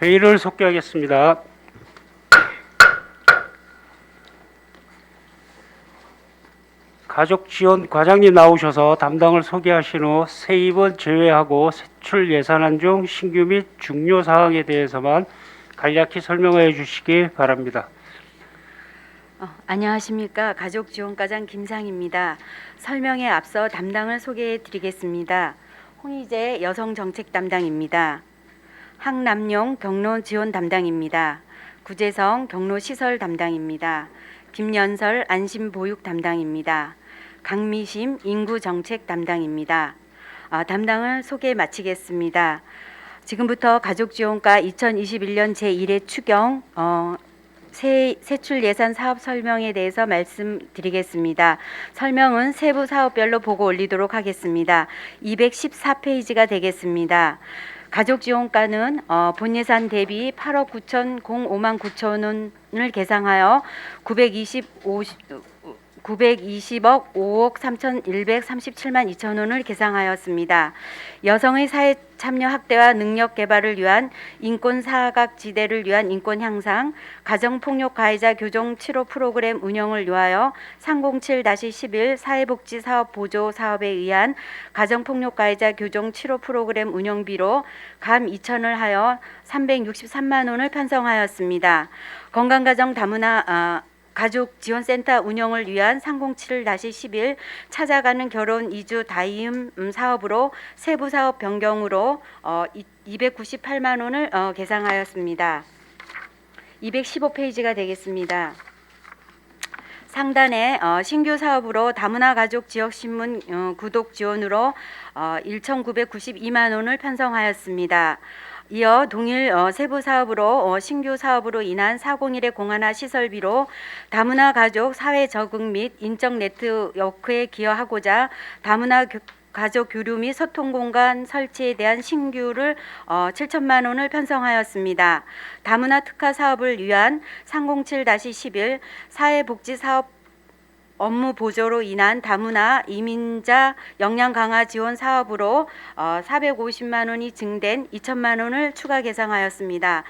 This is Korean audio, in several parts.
회의를 속개하겠습니다. 가족지원 과장님 나오셔서 담당을 소개하신 후 세입은 제외하고 세출 예산안 중 신규 및 중요 사항에 대해서만 간략히 설명해 주시기 바랍니다. 안녕하십니까. 가족지원과장 김상입니다. 설명에 앞서 담당을 소개해 드리겠습니다. 홍희재 여성정책 담당입니다. 항남용 경로지원 담당입니다. 구재성 경로시설 담당입니다. 김연설 안심보육 담당입니다. 강미심 인구정책 담당입니다. 담당을 소개 마치겠습니다. 지금부터 가족지원과 2021년 제1회 추경 세출 예산 사업 설명에 대해서 말씀드리겠습니다. 설명은 세부 사업별로 보고 올리도록 하겠습니다. 214페이지가 되겠습니다. 가족지원과는 본 예산 대비 8억 9,005만 9천 원을 계상하여 920억 5억 3,137만 2천 원을 계상하였습니다. 여성의 사회 참여 확대와 능력 개발을 위한 인권 사각지대를 위한 인권 향상, 가정폭력 가해자 교정 치료 프로그램 운영을 위하여 307-11 사회복지 사업 보조 사업에 의한 가정폭력 가해자 교정 치료 프로그램 운영비로 감 2천을 하여 363만 원을 편성하였습니다. 건강가정 다문화 가족지원센터 운영을 위한 307-11 찾아가는 결혼 이주 다이음 사업으로 세부 사업 변경으로 298만 원을 계상하였습니다. 215페이지가 되겠습니다. 상단에 신규 사업으로 다문화 가족 지역신문 구독 지원으로 1,992만 원을 편성하였습니다. 이어 동일 세부 사업으로 신규 사업으로 인한 401의 공안화 시설비로 다문화 가족 사회 적응 및 인적 네트워크에 기여하고자 다문화 가족 교류 및 소통 공간 설치에 대한 신규를 7천만 원을 편성하였습니다. 다문화 특화 사업을 위한 307-11 사회복지 사업 업무 보조로 인한 다문화 이민자 역량 강화 지원 사업으로 450만 원이 증된 2천만 원을 추가 계상하였습니다.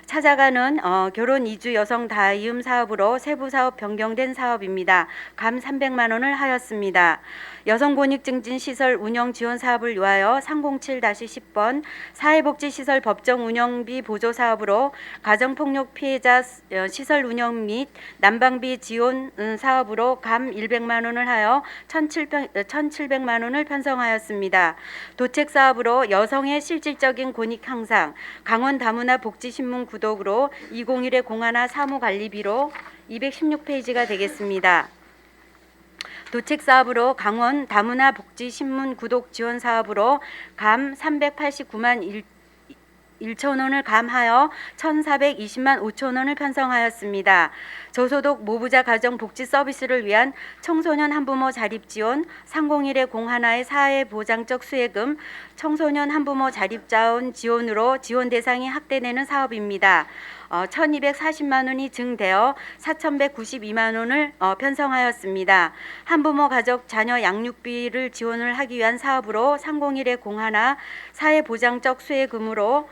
찾아가는 결혼 이주 여성 다이음 사업으로 세부 사업 변경된 사업입니다. 감 300만 원을 하였습니다. 여성 권익 증진 시설 운영 지원 사업을 위하여 307-10번 사회복지시설 법정 운영비 보조 사업으로 가정폭력 피해자 시설 운영 및 난방비 지원 사업으로 감 100만 원을 하여 1,700만 원을 편성하였습니다. 도책 사업으로 여성의 실질적인 권익 향상, 강원 다문화 복지신문 구독으로 201의 공안화 사무관리비로 216페이지가 되겠습니다. 도책 사업으로 강원 다문화 복지 신문 구독 지원 사업으로 감 389만 1천 원을 감하여 1,420만 5천 원을 편성하였습니다. 저소득 모부자 가정 복지 서비스를 위한 청소년 한부모 자립 지원 301의 공하나의 사회보장적 수혜금 청소년 한부모 자립 자원 지원으로 지원 대상이 확대되는 사업입니다. 1,240만 원이 증되어 4,192만 원을 편성하였습니다. 한부모 가족 자녀 양육비를 지원을 하기 위한 사업으로 301의 공하나 사회보장적 수혜금으로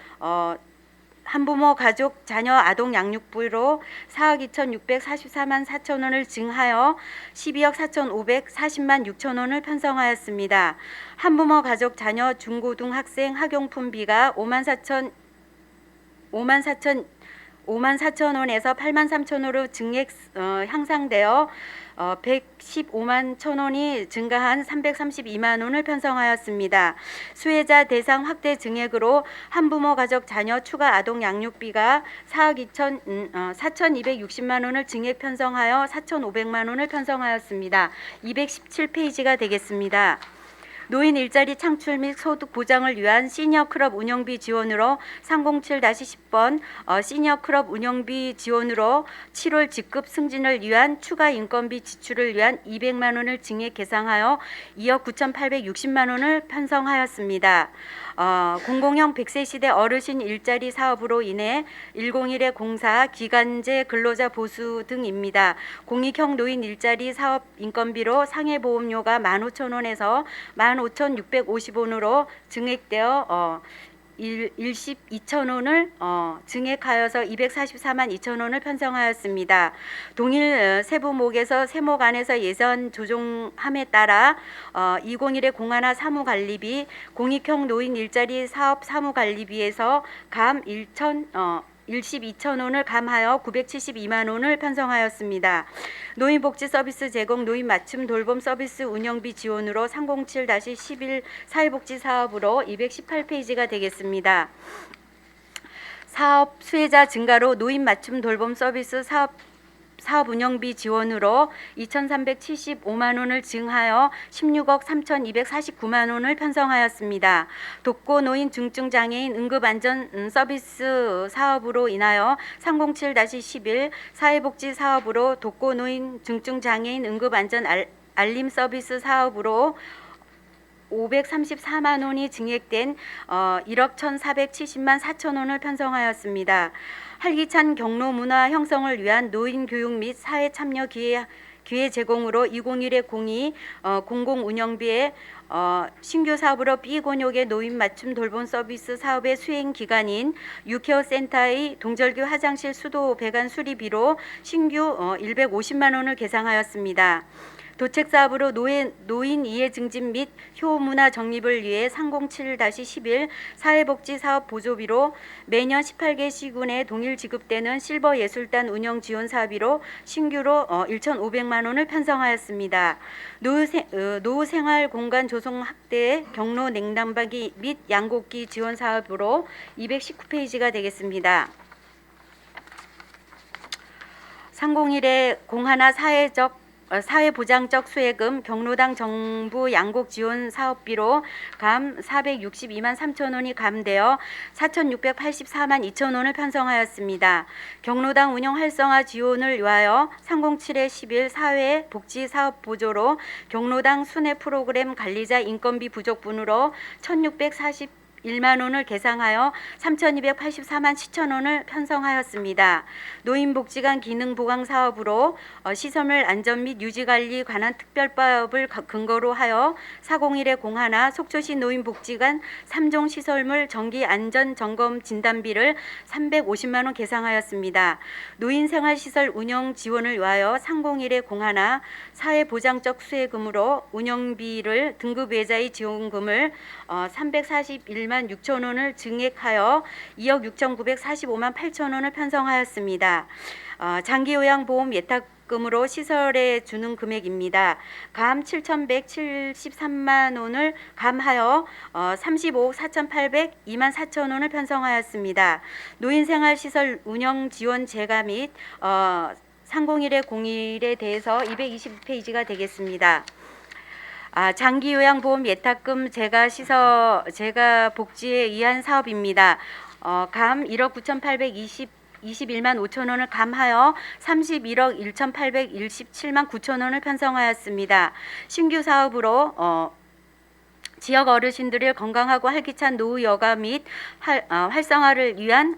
한부모 가족 자녀 아동 양육비로 4억 2,644만 4천 원을 증하여 12억 4,540만 6천 원을 편성하였습니다. 한부모 가족 자녀 중고등학생 학용품비가 5만 4천 원에서 8만 3천 원으로 증액 향상되어 115만 천 원이 증가한 332만 원을 편성하였습니다. 수혜자 대상 확대 증액으로 한부모 가족 자녀 추가 아동 양육비가 4,260만 원을 증액 편성하여 4,500만 원을 편성하였습니다. 217페이지가 되겠습니다. 노인 일자리 창출 및 소득 보장을 위한 시니어 클럽 운영비 지원으로 307-10번 시니어 클럽 운영비 지원으로 7월 직급 승진을 위한 추가 인건비 지출을 위한 200만 원을 증액 계상하여 2억 9,860만 원을 편성하였습니다. 공공형 100세 시대 어르신 일자리 사업으로 인해 101의 공사, 기간제 근로자 보수 등입니다. 공익형 노인 일자리 사업 인건비로 상해보험료가 15,000원에서 15,650원으로 증액되어 일십 2,000원을 증액하여서 244만 2천원을 편성하였습니다. 동일 세부목에서 세목 안에서 예산 조정함에 따라 201의 공안화 사무관리비, 공익형 노인 일자리 사업 사무관리비에서 감 일십 2,000원을 감하여 972만 원을 편성하였습니다. 노인복지 서비스 제공 노인 맞춤 돌봄 서비스 운영비 지원으로 307-11 사회복지 사업으로 218페이지가 되겠습니다. 사업 수혜자 증가로 노인 맞춤 돌봄 서비스 사업 운영비 지원으로 2,375만 원을 증하여 16억 3,249만 원을 편성하였습니다. 독거노인 중증장애인 응급안전 서비스 사업으로 인하여 307-11 사회복지 사업으로 독거노인 중증장애인 응급안전 알림 서비스 사업으로 534만 원이 증액된 1억 1,470만 4천 원을 편성하였습니다. 활기찬 경로 문화 형성을 위한 노인 교육 및 사회 참여 기회 제공으로 201의 02 공공운영비에 신규 사업으로 B곤욕의 노인 맞춤 돌봄 서비스 사업의 수행 기간인 유케어 센터의 동절규 화장실 수도 배관 수리비로 신규 150만 원을 계상하였습니다. 도책 사업으로 노인 이해 증진 및 효문화 정립을 위해 307-11 사회복지 사업 보조비로 매년 18개 시군에 동일 지급되는 실버 예술단 운영 지원 사업비로 신규로 1,500만 원을 편성하였습니다. 노후 생활 공간 조성 확대 경로 냉난방기 및 양곡기 지원 사업으로 219페이지가 되겠습니다. 301의 공하나 사회보장적 수혜금 경로당 정부 양곡 지원 사업비로 감 462만 3천 원이 감되어 4,684만 2천 원을 편성하였습니다. 경로당 운영 활성화 지원을 위하여 307-11 사회복지사업 보조로 경로당 순회 프로그램 관리자 인건비 부족분으로 1,641만 원을 계상하여 3,284만 7천 원을 편성하였습니다. 노인복지관 기능보강 사업으로 시설물 안전 및 유지관리 관한 특별법을 근거로 하여 401의 공하나 속초시 노인복지관 3종 시설물 정기 안전 점검 진단비를 350만 원 계상하였습니다. 노인생활시설 운영 지원을 위하여 301의 공하나 사회보장적 수혜금으로 운영비를 등급외자의 지원금을 341만 6천 원을 증액하여 2억 6,945만 8천 원을 편성하였습니다. 장기요양보험 예탁금으로 시설에 주는 금액입니다. 감 7,173만 원을 감하여 35억 4,802만 4천 원을 편성하였습니다. 노인생활시설 운영 지원 재가 및 301의 01에 대해서 220페이지가 되겠습니다. 장기요양보험 예탁금 재가 복지에 의한 사업입니다. 감 1억 9,821만 5천 원을 감하여 31억 1,817만 9천 원을 편성하였습니다. 신규 사업으로 지역 어르신들의 건강하고 활기찬 노후 여가 및 활성화를 위한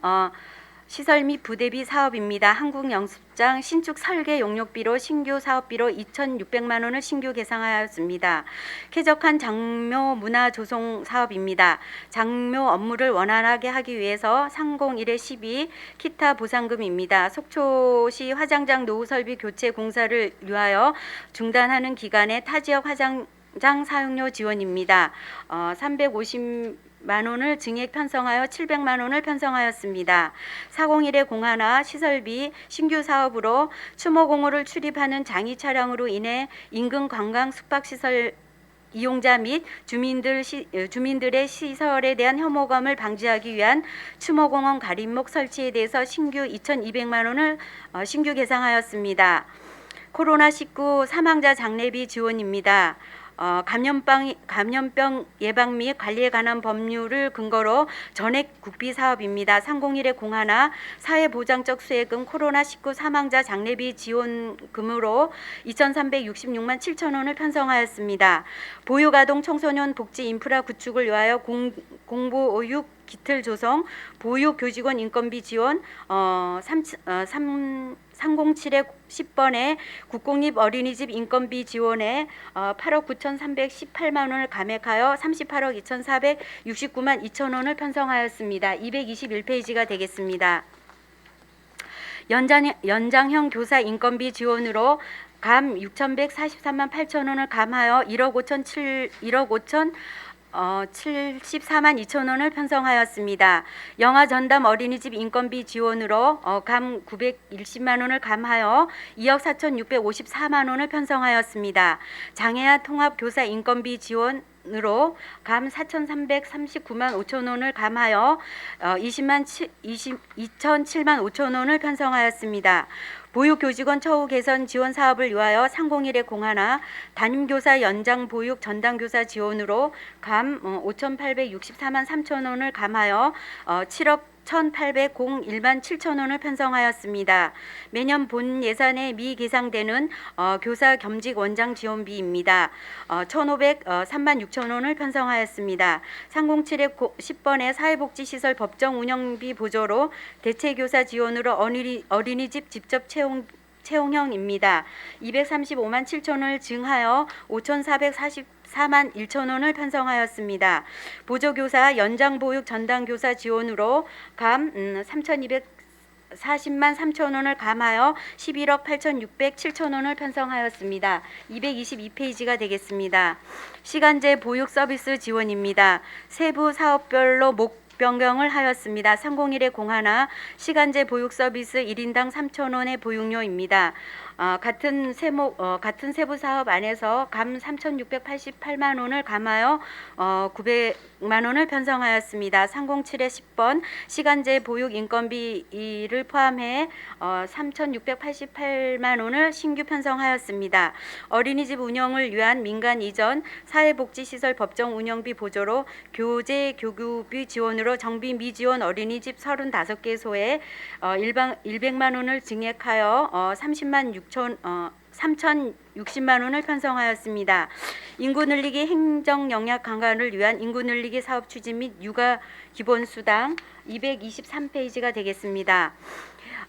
시설 및 부대비 사업입니다. 한국영습장 신축 설계 용역비로 신규 사업비로 2,600만 원을 신규 계상하였습니다. 쾌적한 장묘 문화 조성 사업입니다. 장묘 업무를 원활하게 하기 위해서 301-12 기타 보상금입니다. 속초시 화장장 노후 설비 교체 공사를 위하여 중단하는 기간에 타지역 화장장 사용료 지원입니다. 350만 원을 증액 편성하여 700만 원을 편성하였습니다. 401의 공하나 시설비 신규 사업으로 추모공호를 출입하는 장의 차량으로 인해 인근 관광 숙박시설 이용자 및 주민들의 시설에 대한 혐오감을 방지하기 위한 추모공원 가림목 설치에 대해서 신규 2,200만 원을 신규 계상하였습니다. 코로나19 사망자 장례비 지원입니다. 감염병 예방 및 관리에 관한 법률을 근거로 전액 국비 사업입니다. 301의 공하나 사회보장적 수혜금 코로나19 사망자 장례비 지원금으로 2,366만 7천 원을 편성하였습니다. 보육아동 청소년 복지 인프라 구축을 위하여 공보육 기틀 조성, 보육 교직원 인건비 지원 307에 10번에 국공립 어린이집 인건비 지원에 8억 9,318만 원을 감액하여 38억 2,469만 2천 원을 편성하였습니다. 221페이지가 되겠습니다. 연장형 교사 인건비 지원으로 감 6,143만 8천 원을 감하여 1억 74만 2천 원을 편성하였습니다. 영아 전담 어린이집 인건비 지원으로 감 920만 원을 감하여 2억 4,654만 원을 편성하였습니다. 장애아 통합 교사 인건비 지원으로 감 4,339만 5천 원을 감하여 2,007만 5천 원을 편성하였습니다. 보육교직원 처우 개선 지원 사업을 위하여 301의 공하나 담임교사 연장 보육 전담교사 지원으로 감 5,864만 3천 원을 감하여 7억 1,801만 7천 원을 편성하였습니다. 매년 본 예산에 미계상되는 교사 겸직 원장 지원비입니다. 1,503만 6천 원을 편성하였습니다. 307의 10번의 사회복지시설 법정 운영비 보조로 대체교사 지원으로 어린이집 직접 채용형입니다. 235만 7천 원을 증하여 5,444만 1천 원을 편성하였습니다. 보조교사 연장보육 전담교사 지원으로 감 3,240만 3천 원을 감하여 11억 8,607천 원을 편성하였습니다. 222페이지가 되겠습니다. 시간제 보육 서비스 지원입니다. 세부 사업별로 변경을 하였습니다. 301의 공하나 시간제 보육 서비스 1인당 3,000원의 보육료입니다. 같은 세부 사업 안에서 감 3,688만 원을 감하여 900만 원을 편성하였습니다. 307의 10번 시간제 보육 인건비를 포함해 3,688만 원을 신규 편성하였습니다. 어린이집 운영을 위한 민간 이전 사회복지시설 법정 운영비 보조로 교재 교구비 지원으로 정비 미지원 어린이집 35개소에 100만 원을 증액하여 3,060만 원을 편성하였습니다. 인구 늘리기 행정 역량 강화를 위한 인구 늘리기 사업 추진 및 육아 기본수당 223페이지가 되겠습니다.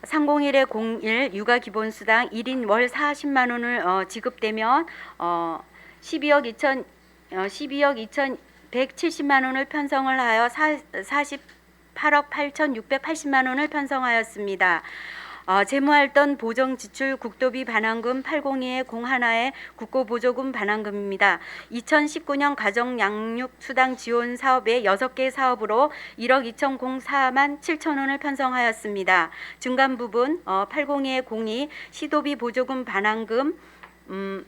301의 01 육아 기본수당 1인 월 40만 원을 지급되면 12억 2,170만 원을 편성을 하여 48억 8,680만 원을 편성하였습니다. 재무활동 보정지출 국도비 반환금 802의 01의 국고보조금 반환금입니다. 2019년 가정양육수당 지원 사업의 6개 사업으로 1억 2,004만 7천 원을 편성하였습니다. 중간 부분 802의 02 시도비 보조금 반환금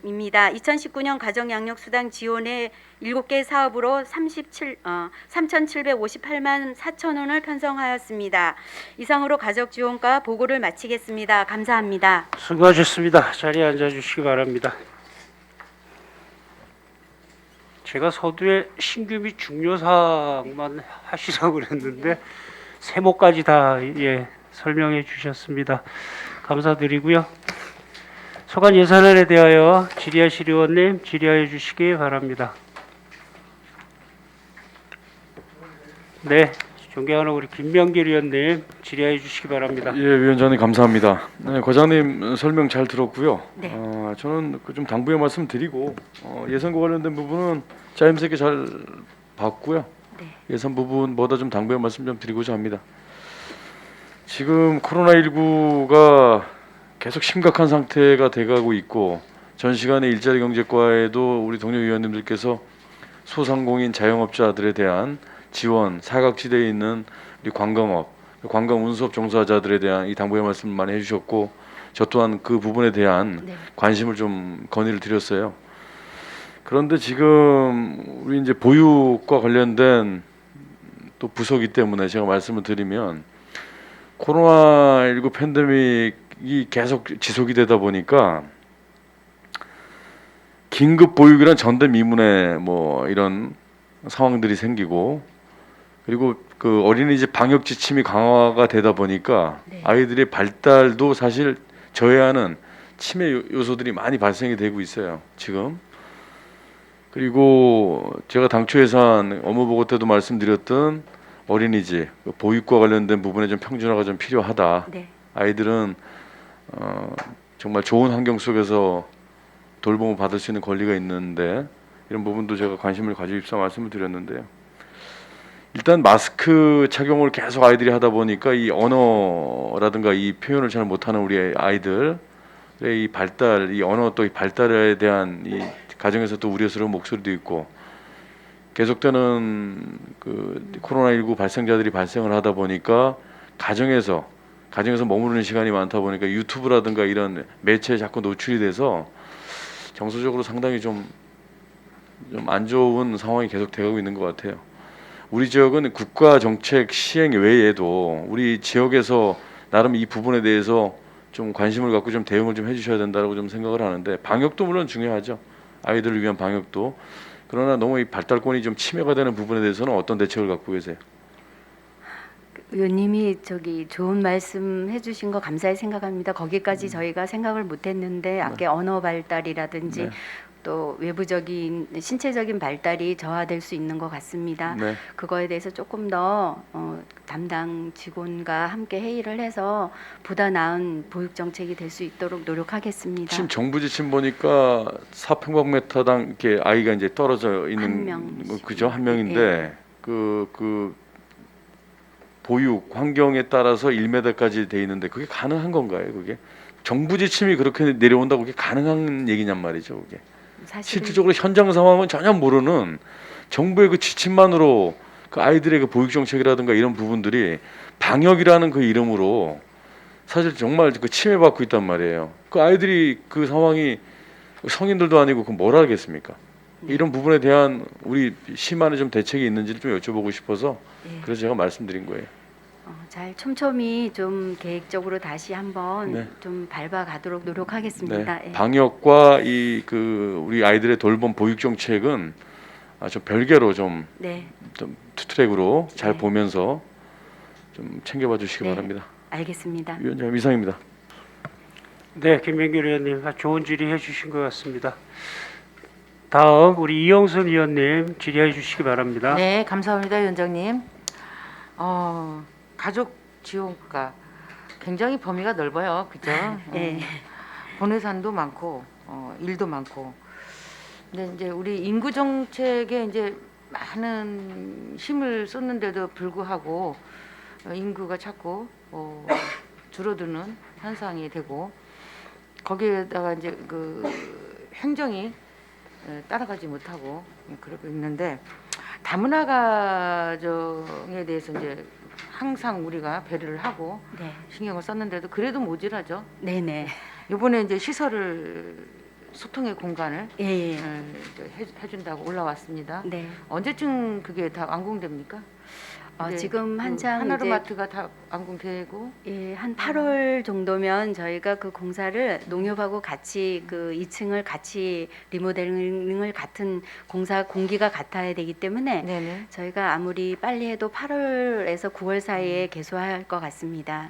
입니다. 2019년 가정양육수당 지원의 7개 사업으로 3,758만 4천 원을 편성하였습니다. 이상으로 가족지원과 보고를 마치겠습니다. 감사합니다. 수고하셨습니다. 자리에 앉아주시기 바랍니다. 제가 서두에 신규 및 중요사항만 하시라고 그랬는데 세모까지 다 설명해 주셨습니다. 감사드리고요. 소관 예산안에 대하여 질의하실 의원님 질의하여 주시기 바랍니다. 네, 존경하는 우리 김명길 의원님 질의해 주시기 바랍니다. 예, 위원장님 감사합니다. 네, 과장님 설명 잘 들었고요. 네. 저는 좀 당부의 말씀 드리고 예산과 관련된 부분은 자연스럽게 잘 봤고요. 네. 예산 부분보다 좀 당부의 말씀 좀 드리고자 합니다. 지금 코로나19가 계속 심각한 상태가 돼가고 있고 전 시간에 일자리 경제과에도 우리 동료 위원님들께서 소상공인 자영업자들에 대한 지원, 사각지대에 있는 우리 관광업, 관광 운수업 종사자들에 대한 이 당부의 말씀을 많이 해주셨고 저 또한 그 부분에 대한 네. 관심을 좀 건의를 드렸어요. 그런데 지금 우리 이제 보육과 관련된 또 부서기 때문에 제가 말씀을 드리면 코로나19 팬데믹이 계속 지속이 되다 보니까 긴급 보육이란 전대미문의 뭐 이런 상황들이 생기고 그리고 그 어린이집 방역 지침이 강화가 되다 보니까 네. 아이들의 발달도 사실 저해하는 치매 요소들이 많이 발생이 되고 있어요 지금. 그리고 제가 당초 예산 업무보고 때도 말씀드렸던 어린이집 보육과 관련된 부분에 좀 평준화가 좀 필요하다. 네. 아이들은 정말 좋은 환경 속에서 돌봄을 받을 수 있는 권리가 있는데 이런 부분도 제가 관심을 가지십사 말씀을 드렸는데요. 일단 마스크 착용을 계속 아이들이 하다 보니까 이 언어라든가 이 표현을 잘 못하는 우리 아이들의 이 발달, 이 언어 또 이 발달에 대한 이 가정에서 또 우려스러운 목소리도 있고 계속되는 그 코로나19 발생자들이 발생을 하다 보니까 가정에서 머무르는 시간이 많다 보니까 유튜브라든가 이런 매체에 자꾸 노출이 돼서 정서적으로 상당히 좀 안 좋은 상황이 계속 돼가고 있는 것 같아요. 우리 지역은 국가 정책 시행 외에도 우리 지역에서 나름 이 부분에 대해서 좀 관심을 갖고 좀 대응을 좀 해주셔야 된다고 좀 생각을 하는데 방역도 물론 중요하죠. 아이들을 위한 방역도. 그러나 너무 이 발달권이 좀 침해가 되는 부분에 대해서는 어떤 대책을 갖고 계세요? 의원님이 저기 좋은 말씀 해주신 거 감사히 생각합니다. 거기까지 저희가 생각을 못했는데 아까 언어 발달이라든지 네. 또 외부적인 신체적인 발달이 저하될 수 있는 것 같습니다. 네. 그거에 대해서 조금 더 담당 직원과 함께 회의를 해서 보다 나은 보육 정책이 될 수 있도록 노력하겠습니다. 지금 정부 지침 보니까 4평방미터당 이렇게 아이가 이제 떨어져 있는 한 명. 그죠? 한 명인데 그 보육 환경에 따라서 1m까지 돼 있는데 그게 가능한 건가요? 그게 정부 지침이 그렇게 내려온다고 그게 가능한 얘기냔 말이죠. 그게 사실은 실질적으로 현장 상황은 전혀 모르는 정부의 그 지침만으로 그 아이들의 그 보육 정책이라든가 이런 부분들이 방역이라는 그 이름으로 사실 정말 그 침해받고 있단 말이에요. 그 아이들이 그 상황이 성인들도 아니고 그 뭘 하겠습니까? 이런 부분에 대한 우리 시만의 좀 대책이 있는지를 좀 여쭤보고 싶어서 예. 그래서 제가 말씀드린 거예요. 잘 촘촘히 좀 계획적으로 다시 한번 네. 좀 밟아가도록 노력하겠습니다. 네. 예. 방역과 이 그 우리 아이들의 돌봄 보육 정책은 좀 별개로 좀 네, 투트랙으로 잘 네. 보면서 좀 챙겨봐 주시기 네. 바랍니다. 알겠습니다. 위원장님 이상입니다. 네, 김명길 의원님 좋은 질의해 주신 것 같습니다. 다음 우리 이영순 의원님 질의해 주시기 바랍니다. 네, 감사합니다, 위원장님. 가족 지원과 굉장히 범위가 넓어요, 그죠? 네. 본회산도 많고, 일도 많고. 근데 이제 우리 인구 정책에 이제 많은 힘을 쏟는데도 불구하고 인구가 자꾸 줄어드는 현상이 되고 거기에다가 이제 그 행정이 따라가지 못하고 그러고 있는데 다문화 가정에 대해서 이제 항상 우리가 배려를 하고 네, 신경을 썼는데도 그래도 모자라죠. 네네. 이번에 이제 시설을 소통의 공간을 예, 예. 이제 해준다고 올라왔습니다. 네. 언제쯤 그게 다 완공됩니까? 이제 지금 한창 이제 하나로마트가 다 완공되고 한 8월 정도면 저희가 그 공사를 농협하고 같이 그 2층을 같이 리모델링을 같은 공사 공기가 같아야 되기 때문에 네네. 저희가 아무리 빨리 해도 8월에서 9월 사이에 개소할 것 같습니다.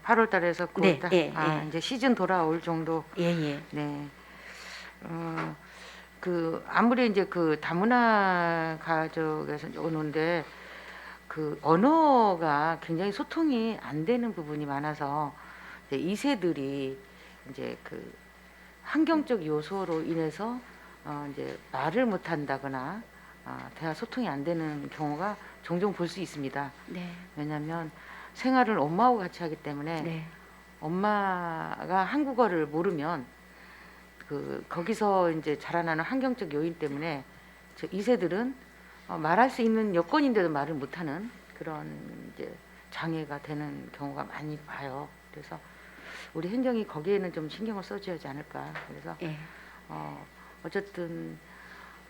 8월 달에서 9월 네, 달. 예, 예. 이제 시즌 돌아올 정도. 예. 네. 그 아무리 이제 그 다문화 가족에서 이제 오는데 그 언어가 굉장히 소통이 안 되는 부분이 많아서 이제 2세들이 이제 그 환경적 요소로 인해서 이제 말을 못 한다거나 대화 소통이 안 되는 경우가 종종 볼 수 있습니다. 네. 왜냐하면 생활을 엄마하고 같이 하기 때문에 네. 엄마가 한국어를 모르면 그 거기서 이제 자라나는 환경적 요인 때문에 저 2세들은 말할 수 있는 여건인데도 말을 못하는 그런 이제 장애가 되는 경우가 많이 봐요. 그래서 우리 행정이 거기에는 좀 신경을 써줘야 하지 않을까. 그래서 예. 어쨌든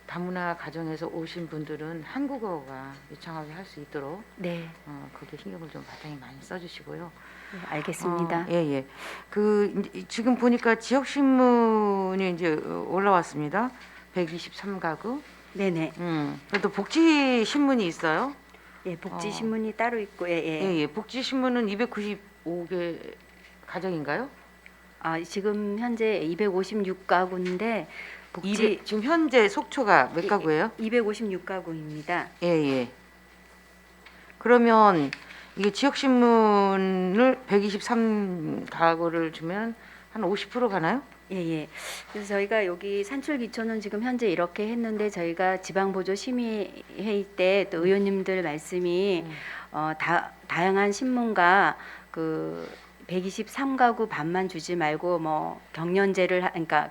다문화 가정에서 오신 분들은 한국어가 유창하게 할 수 있도록 네. 거기에 신경을 좀 바탕에 많이 써주시고요. 네, 알겠습니다. 예. 그 지금 보니까 지역 신문이 이제 올라왔습니다. 123가구. 네네. 또 복지 신문이 있어요. 예, 복지 신문이 따로 있고 예. 예. 복지 신문은 295개 가정인가요? 지금 현재 256가구인데 복지 지금 현재 속초가 몇 가구예요? 256가구입니다. 예. 그러면 이게 지역 신문을 123 가구를 주면 한 50% 가나요? 예. 그래서 저희가 여기 산출 기초는 지금 현재 이렇게 했는데 저희가 지방보조 심의회의 때 또 의원님들 말씀이 다양한 신문과 그 123가구 반만 주지 말고 뭐 경연제를 그러니까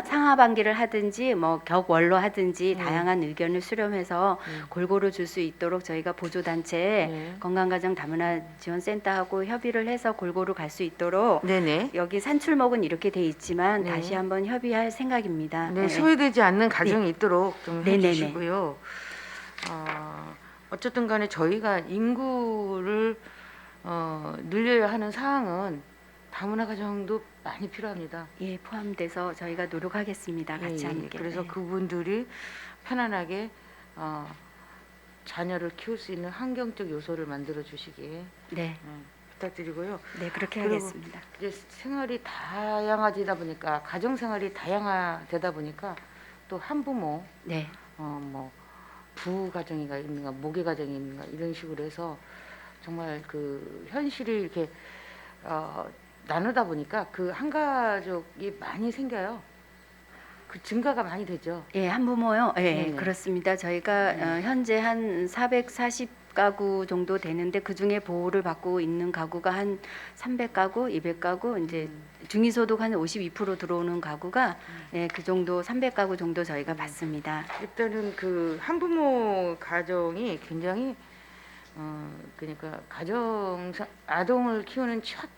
상하반기를 하든지 뭐 격월로 하든지 다양한 의견을 수렴해서 골고루 줄 수 있도록 저희가 보조단체 건강가정 다문화 지원센터하고 협의를 해서 골고루 갈 수 있도록 네네. 여기 산출목은 이렇게 돼 있지만 네. 다시 한번 협의할 생각입니다. 네, 소외되지 않는 가정이 있도록 좀 네네네. 해주시고요. 어쨌든 간에 저희가 인구를 늘려야 하는 사항은 다문화 가정도 많이 필요합니다. 예, 포함돼서 저희가 노력하겠습니다. 같이 예, 함께. 그래서 네. 그분들이 편안하게 자녀를 키울 수 있는 환경적 요소를 만들어 주시기 네, 부탁드리고요. 네 그렇게 그리고 하겠습니다. 이제 생활이 다양하다 보니까 가정 생활이 다양하다 보니까 또 한부모 네, 뭐 부가정이가 있는가 모계 가정이 있는가 이런 식으로 해서 정말 그 현실이 이렇게 나누다 보니까 그 한 가족이 많이 생겨요. 그 증가가 많이 되죠. 예, 한부모요. 예, 네네. 그렇습니다. 저희가 현재 한 440가구 정도 되는데 그 중에 보호를 받고 있는 가구가 한 300가구, 200가구, 이제 중위소득 한 52% 들어오는 가구가 예, 그 정도 300가구 정도 저희가 받습니다. 일단은 그 한부모 가정이 굉장히 그러니까 아동을 키우는 첫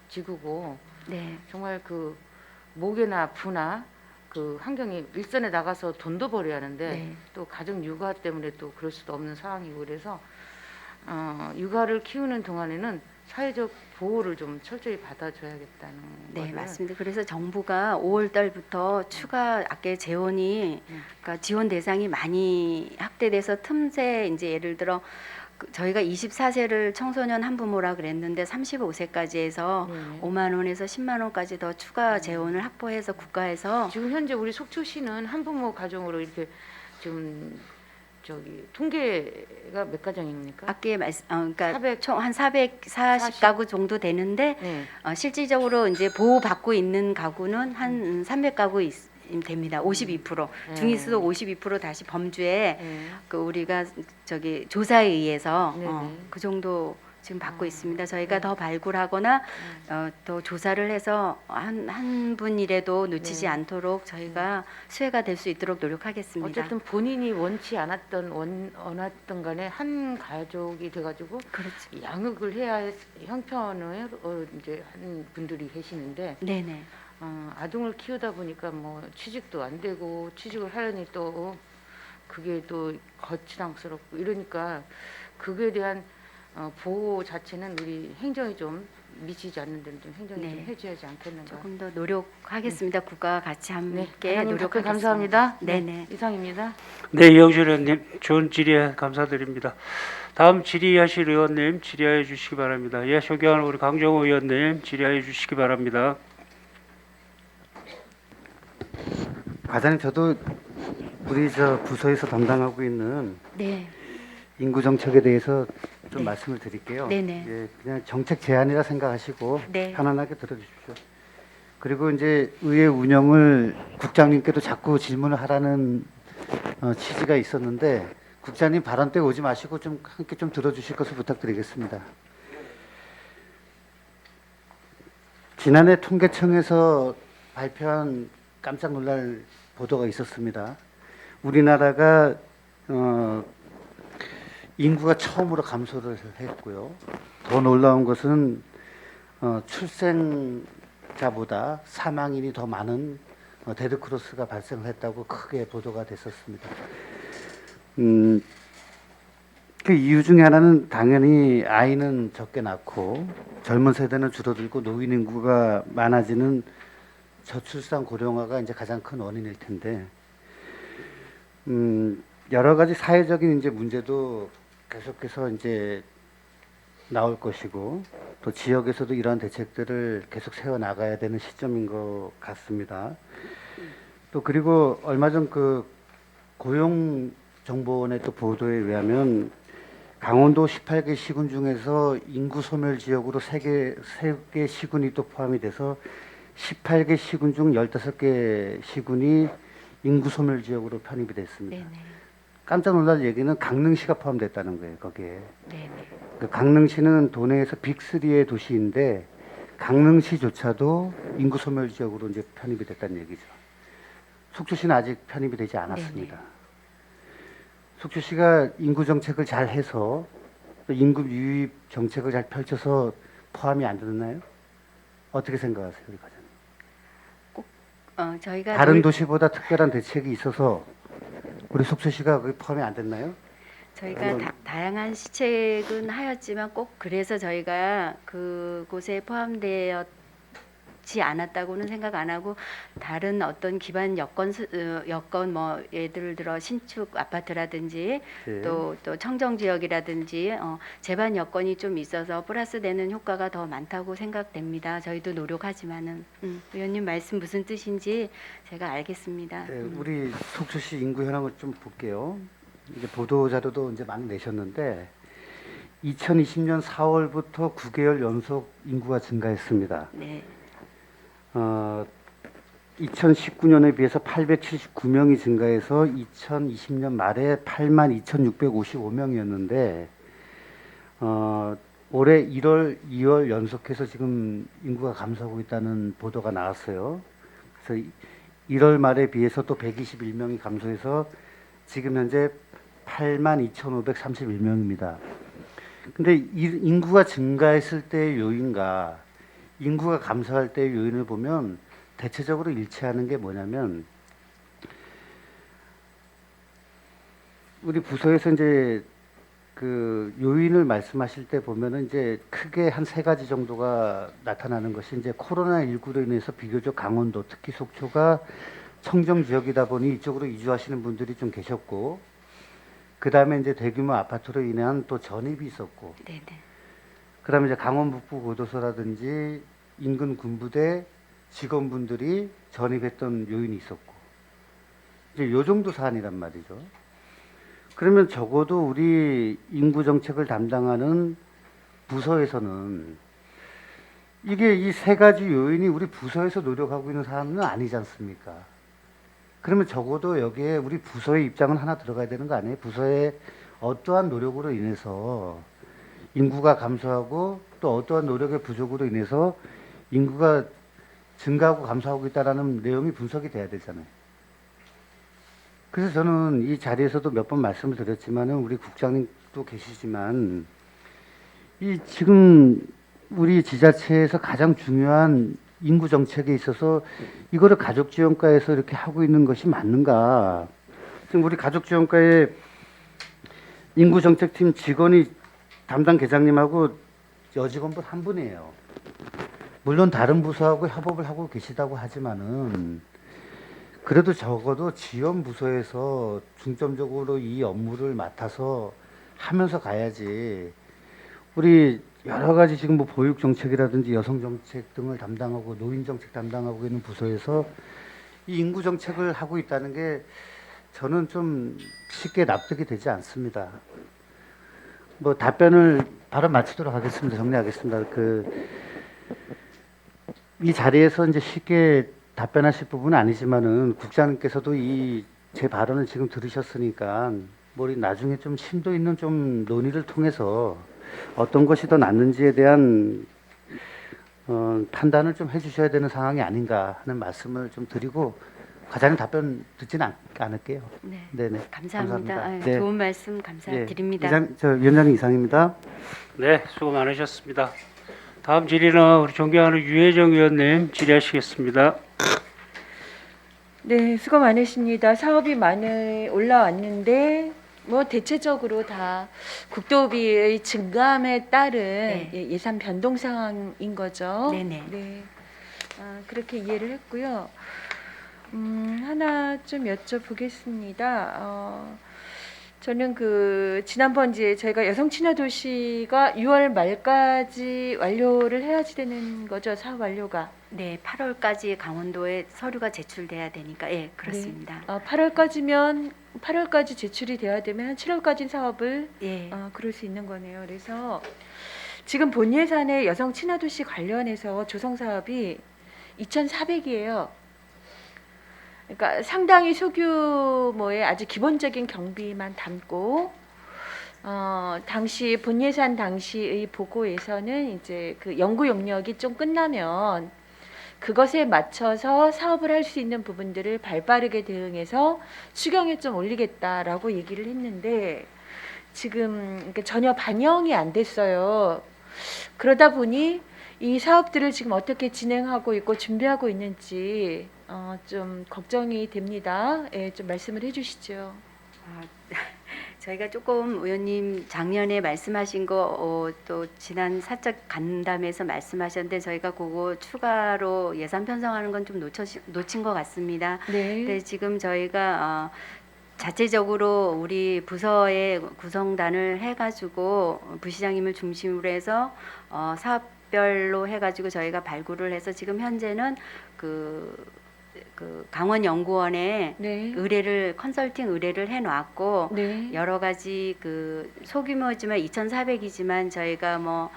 지구고 네, 정말 그 모계나 부나 그 환경이 일선에 나가서 돈도 벌어야 하는데 네. 또 가정 육아 때문에 또 그럴 수도 없는 상황이고 그래서 육아를 키우는 동안에는 사회적 보호를 좀 철저히 받아줘야겠다는 네, 거를 맞습니다. 그래서 정부가 5월 달부터 추가 학계 재원이 그러니까 지원 대상이 많이 확대돼서 틈새 이제 예를 들어 저희가 24세를 청소년 한부모라 그랬는데 35세까지 해서 네네. 5만 원에서 10만 원까지 더 추가 재원을 확보해서 국가에서 지금 현재 우리 속초시는 한부모 가정으로 이렇게 지금 저기 통계가 몇 가정입니까? 학계에 그러니까 400. 총 한 440가구 정도 되는데 네. 실질적으로 이제 보호받고 있는 가구는 한 300가구 됩니다. 52%. 중위소득 52% 다시 범주에 네. 그 우리가 저기 조사에 의해서 네네. 그 정도 지금 받고 있습니다. 저희가 더 발굴하거나 더 조사를 해서 한 분이라도 놓치지 네. 않도록 저희가 수혜가 될 수 있도록 노력하겠습니다. 어쨌든 본인이 원치 않았던 원했던 간에 한 가족이 돼가지고 그렇죠. 양육을 해야 할 형편을 이제 한 분들이 계시는데 네네. 아동을 키우다 보니까 뭐 취직도 안 되고 취직을 하려니 또 그게 또 거추장스럽고 이러니까 그거에 대한 보호 자체는 우리 행정이 좀 미치지 않는 데는 좀 행정이 네. 좀 해줘야지 않겠는가. 조금 더 노력하겠습니다. 국가와 같이 함께 하나님 노력하겠습니다. 답변 감사합니다. 네네. 이상입니다. 네, 이영준 의원님 좋은 질의 감사드립니다. 다음 질의하실 의원님 질의하여 주시기 바랍니다. 예, 존경하는 우리 강정호 의원님 질의하여 주시기 바랍니다. 과장님, 저도 우리 저 부서에서 담당하고 있는 네. 인구 정책에 대해서 좀 네. 말씀을 드릴게요. 네네. 예, 그냥 정책 제안이라 생각하시고 네. 편안하게 들어주십시오. 그리고 이제 의회 운영을 국장님께도 자꾸 질문을 하라는 취지가 있었는데 국장님 발언 때 오지 마시고 좀 함께 좀 들어주실 것을 부탁드리겠습니다. 지난해 통계청에서 발표한 깜짝 놀랄 보도가 있었습니다. 우리나라가 인구가 처음으로 감소를 했고요. 더 놀라운 것은 출생자보다 사망인이 더 많은 데드크로스가 발생했다고 크게 보도가 됐었습니다. 그 이유 중에 하나는 당연히 아이는 적게 낳고 젊은 세대는 줄어들고 노인 인구가 많아지는 저출산 고령화가 이제 가장 큰 원인일 텐데 여러 가지 사회적인 이제 문제도 계속해서 이제 나올 것이고 또 지역에서도 이러한 대책들을 계속 세워 나가야 되는 시점인 것 같습니다. 또 그리고 얼마 전 그 고용정보원의 또 보도에 의하면 강원도 18개 시군 중에서 인구 소멸 지역으로 3개 시군이 또 포함이 돼서 18개 시군 중 15개 시군이 인구 소멸 지역으로 편입이 됐습니다. 네네. 깜짝 놀랄 얘기는 강릉시가 포함됐다는 거예요, 거기에. 네네. 그 강릉시는 도내에서 빅3의 도시인데 강릉시조차도 인구 소멸 지역으로 이제 편입이 됐다는 얘기죠. 속초시는 아직 편입이 되지 않았습니다. 네네. 속초시가 인구 정책을 잘 해서 또 인구 유입 정책을 잘 펼쳐서 포함이 안 됐나요? 어떻게 생각하세요, 우리 과장님? 저희가 다른 도시보다 특별한 대책이 있어서 우리 속초시가 거기 포함이 안 됐나요? 저희가 다양한 시책은 하였지만 꼭 그래서 저희가 그곳에 포함되었지 않았다고는 생각 안 하고 다른 어떤 기반 여건 뭐 예를 들어 신축 아파트라든지 네. 또 청정 지역이라든지 제반 여건이 좀 있어서 플러스 되는 효과가 더 많다고 생각됩니다. 저희도 노력하지만은 의원님 말씀 무슨 뜻인지 제가 알겠습니다. 네, 우리 속초시 인구 현황을 좀 볼게요. 이제 보도 자료도 이제 많이 내셨는데 2020년 4월부터 9개월 연속 인구가 증가했습니다. 네. 2019년에 비해서 879명이 증가해서 2020년 말에 82,655명이었는데 올해 1월, 2월 연속해서 지금 인구가 감소하고 있다는 보도가 나왔어요. 그래서 1월 말에 비해서 또 121명이 감소해서 지금 현재 82,531명입니다. 근데 인구가 증가했을 때의 요인과 인구가 감소할 때의 요인을 보면 대체적으로 일치하는 게 뭐냐면 우리 부서에서 이제 그 요인을 말씀하실 때 보면은 이제 크게 한 3가지 정도가 나타나는 것이 이제 코로나19로 인해서 비교적 강원도 특히 속초가 청정 지역이다 보니 이쪽으로 이주하시는 분들이 좀 계셨고 그 다음에 이제 대규모 아파트로 인한 또 전입이 있었고 네네. 그다음에 이제 강원 북부 고도서라든지 인근 군부대 직원분들이 전입했던 요인이 있었고 이제 요 정도 사안이란 말이죠. 그러면 적어도 우리 인구 정책을 담당하는 부서에서는 이게 이 3가지 요인이 우리 부서에서 노력하고 있는 사안은 아니지 않습니까? 그러면 적어도 여기에 우리 부서의 입장은 하나 들어가야 되는 거 아니에요? 부서의 어떠한 노력으로 인해서 인구가 감소하고 또 어떠한 노력의 부족으로 인해서 인구가 증가하고 감소하고 있다라는 내용이 분석이 돼야 되잖아요. 그래서 저는 이 자리에서도 몇 번 말씀을 드렸지만은 우리 국장님도 계시지만 이 지금 우리 지자체에서 가장 중요한 인구 정책에 있어서 이거를 가족지원과에서 이렇게 하고 있는 것이 맞는가? 지금 우리 가족지원과의 인구정책팀 직원이 담당 계장님하고 여직원분 한 분이에요. 물론 다른 부서하고 협업을 하고 계시다고 하지만은 그래도 적어도 지원 부서에서 중점적으로 이 업무를 맡아서 하면서 가야지. 우리 여러 가지 지금 뭐 보육 정책이라든지 여성 정책 등을 담당하고 노인 정책 담당하고 있는 부서에서 이 인구 정책을 하고 있다는 게 저는 좀 쉽게 납득이 되지 않습니다. 뭐 답변을 바로 마치도록 하겠습니다. 정리하겠습니다. 이 자리에서 이제 쉽게 답변하실 부분은 아니지만은 국장님께서도 이 제 발언을 지금 들으셨으니까 뭐 우리 나중에 좀 심도 있는 좀 논의를 통해서 어떤 것이 더 낫는지에 대한 판단을 좀 해주셔야 되는 상황이 아닌가 하는 말씀을 좀 드리고 과장님 답변 듣지는 않을게요. 네. 네네. 감사합니다. 감사합니다. 아유, 네. 좋은 말씀 감사드립니다. 위원장님 이상입니다. 네, 수고 많으셨습니다. 다음 질의는 우리 존경하는 유혜정 의원님 질의하시겠습니다. 네, 수고 많으십니다. 사업이 많이 올라왔는데 뭐 대체적으로 다 국도비의 증감에 따른 네. 예산 변동 상황인 거죠. 네네. 네, 그렇게 이해를 했고요. 하나 좀 여쭤보겠습니다. 저는 그 지난번 이제 저희가 여성 친화 도시가 6월 말까지 완료를 해야지 되는 거죠. 사업 완료가. 네, 8월까지 강원도에 서류가 제출돼야 되니까 예, 그렇습니다. 8월까지면 8월까지 제출이 돼야 되면 한 7월까지 사업을 예. 그럴 수 있는 거네요. 그래서 지금 본 예산의 여성 친화 도시 관련해서 조성 사업이 2,400이에요. 그러니까 상당히 소규모의 아주 기본적인 경비만 담고 당시 본 예산 당시의 보고에서는 이제 그 연구 용역이 좀 끝나면 그것에 맞춰서 사업을 할 수 있는 부분들을 발빠르게 대응해서 수경에 좀 올리겠다라고 얘기를 했는데 지금 이렇게 전혀 반영이 안 됐어요. 그러다 보니 이 사업들을 지금 어떻게 진행하고 있고 준비하고 있는지 좀 걱정이 됩니다. 예, 좀 말씀을 해주시죠. 저희가 조금 의원님 작년에 말씀하신 거 또 지난 사적 간담회에서 말씀하셨는데 저희가 그거 추가로 예산 편성하는 건 좀 놓친 것 같습니다. 네. 근데 지금 저희가 자체적으로 우리 부서의 구성단을 해가지고 부시장님을 중심으로 해서 사업별로 해가지고 저희가 발굴을 해서 지금 현재는 그 강원연구원에 네. 컨설팅 의뢰를 해놨고 네. 여러 가지 그 소규모지만 2,400이지만 저희가 뭐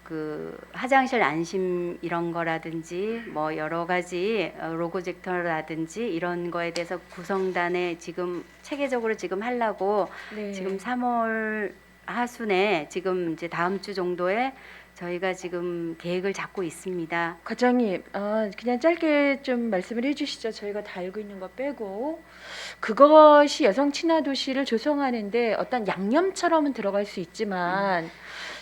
그 화장실 안심 이런 거라든지 뭐 여러 가지 로고젝터라든지 이런 거에 대해서 구성단에 지금 체계적으로 지금 하려고 네. 지금 3월 하순에 지금 이제 다음 주 정도에 저희가 지금 계획을 잡고 있습니다. 과장님, 그냥 짧게 좀 말씀을 해주시죠. 저희가 다 알고 있는 거 빼고 그것이 여성 친화 도시를 조성하는데 어떤 양념처럼은 들어갈 수 있지만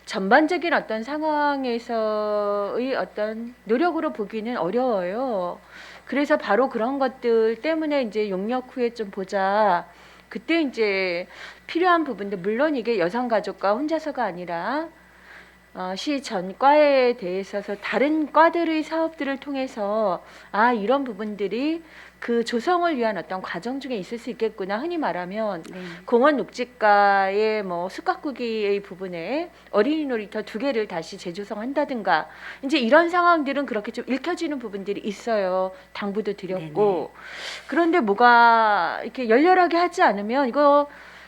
전반적인 어떤 상황에서의 어떤 노력으로 보기는 어려워요. 그래서 바로 그런 것들 때문에 이제 용역 후에 좀 보자. 그때 이제 필요한 부분들 물론 이게 여성가족과 혼자서가 아니라 시 전과에 대해서 다른 과들의 사업들을 통해서 이런 부분들이 그 조성을 위한 어떤 과정 중에 있을 수 있겠구나. 흔히 말하면 네. 공원 녹지가의 뭐 숲가꾸기의 부분에 어린이 놀이터 2개를 다시 재조성한다든가 이제 이런 상황들은 그렇게 좀 읽혀지는 부분들이 있어요. 당부도 드렸고 그런데 뭐가 이렇게 열렬하게 하지 않으면 이거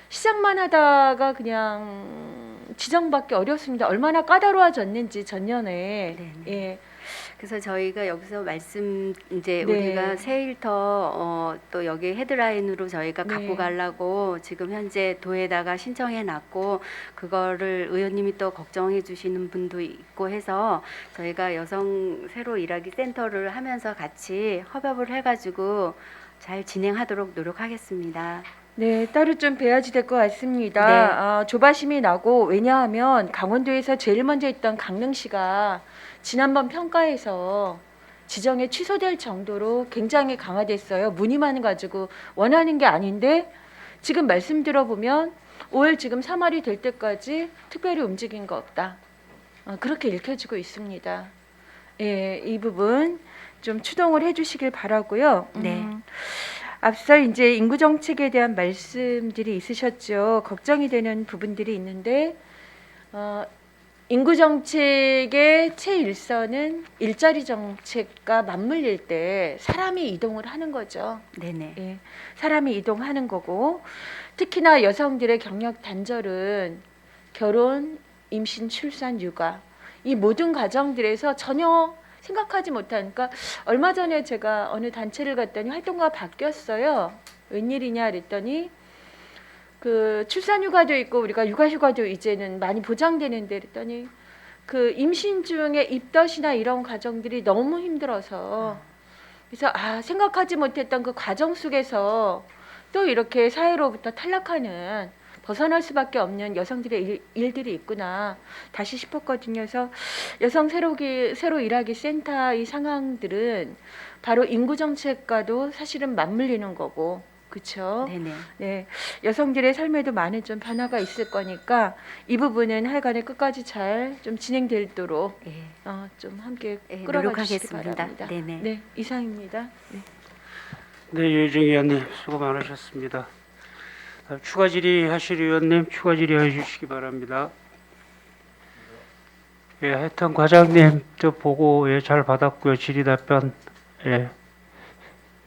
시작만 하다가 그냥 지정받기 어렵습니다. 얼마나 까다로워졌는지 전년에. 네네. 예. 그래서 저희가 여기서 말씀 이제 네. 우리가 새 일터 또 여기 헤드라인으로 저희가 네. 갖고 가려고 지금 현재 도에다가 신청해 놨고 그거를 의원님이 또 걱정해 주시는 분도 있고 해서 저희가 여성 새로 일하기 센터를 하면서 같이 협업을 해가지고 잘 진행하도록 노력하겠습니다. 네, 따로 좀 배야지 될 것 같습니다. 조바심이 나고 왜냐하면 강원도에서 제일 먼저 있던 강릉시가 지난번 평가에서 지정에 취소될 정도로 굉장히 강화됐어요. 문의만 가지고 원하는 게 아닌데 지금 말씀 들어보면 올 지금 3월이 될 때까지 특별히 움직인 거 없다. 그렇게 읽혀지고 있습니다. 예, 이 부분 좀 추동을 해주시길 바라고요. 네. 앞서 이제 인구 정책에 대한 말씀들이 있으셨죠. 걱정이 되는 부분들이 있는데 인구 정책의 최일선은 일자리 정책과 맞물릴 때 사람이 이동을 하는 거죠. 네네. 예, 사람이 이동하는 거고 특히나 여성들의 경력 단절은 결혼, 임신, 출산, 육아 이 모든 가정들에서 전혀 생각하지 못하니까 얼마 전에 제가 어느 단체를 갔더니 활동가가 바뀌었어요. 웬일이냐 그랬더니 그 출산휴가도 있고 우리가 육아휴가도 이제는 많이 보장되는데 그랬더니 그 임신 중에 입덧이나 이런 과정들이 너무 힘들어서 그래서 생각하지 못했던 그 과정 속에서 또 이렇게 사회로부터 탈락하는 벗어날 수밖에 없는 여성들의 일들이 있구나 다시 싶었거든요. 그래서 여성 새로 일하기 센터의 상황들은 바로 인구 정책과도 사실은 맞물리는 거고, 그렇죠? 네네. 네, 여성들의 삶에도 많은 좀 변화가 있을 거니까 이 부분은 하여간에 끝까지 잘 좀 진행되도록 예. 좀 함께 예, 끌어가 주시기 노력하겠습니다. 바랍니다. 네네. 네, 이상입니다. 네. 네, 유해정 의원님 수고 많으셨습니다. 다음 추가 질의하실 의원님 추가 질의해 주시기 바랍니다. 예, 하여튼 과장님 저 보고 예, 잘 받았고요. 질의 답변 예,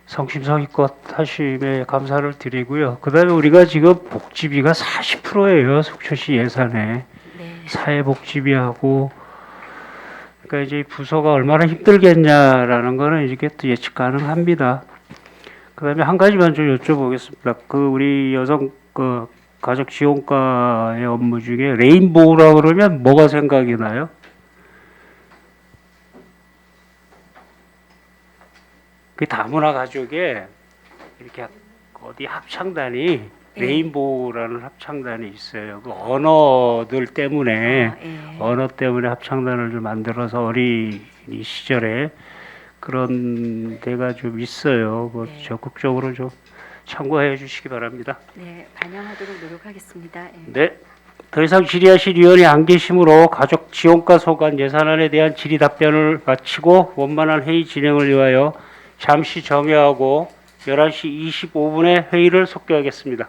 성심성의껏 하심에 감사를 드리고요. 그다음에 우리가 지금 복지비가 40%예요. 속초시 예산에 네. 사회복지비하고 그러니까 이제 부서가 얼마나 힘들겠냐라는 거는 이게 또 예측 가능합니다. 그다음에 한 가지만 좀 여쭤보겠습니다. 그 우리 여성 그 가족 지원과의 업무 중에 레인보우라 그러면 뭐가 생각이 나요? 그 다문화 가족에 이렇게 어디 합창단이 네. 레인보우라는 합창단이 있어요. 그 언어들 때문에 예. 언어 때문에 합창단을 좀 만들어서 어린이 시절에 그런 데가 좀 있어요. 뭐 네. 적극적으로 좀 참고해 주시기 바랍니다. 네, 반영하도록 노력하겠습니다. 예. 네. 더 이상 질의하실 의원이 안 계시므로 가족 지원과 소관 예산안에 대한 질의 답변을 마치고 원만한 회의 진행을 위하여 잠시 정회하고 11시 25분에 회의를 속개하겠습니다.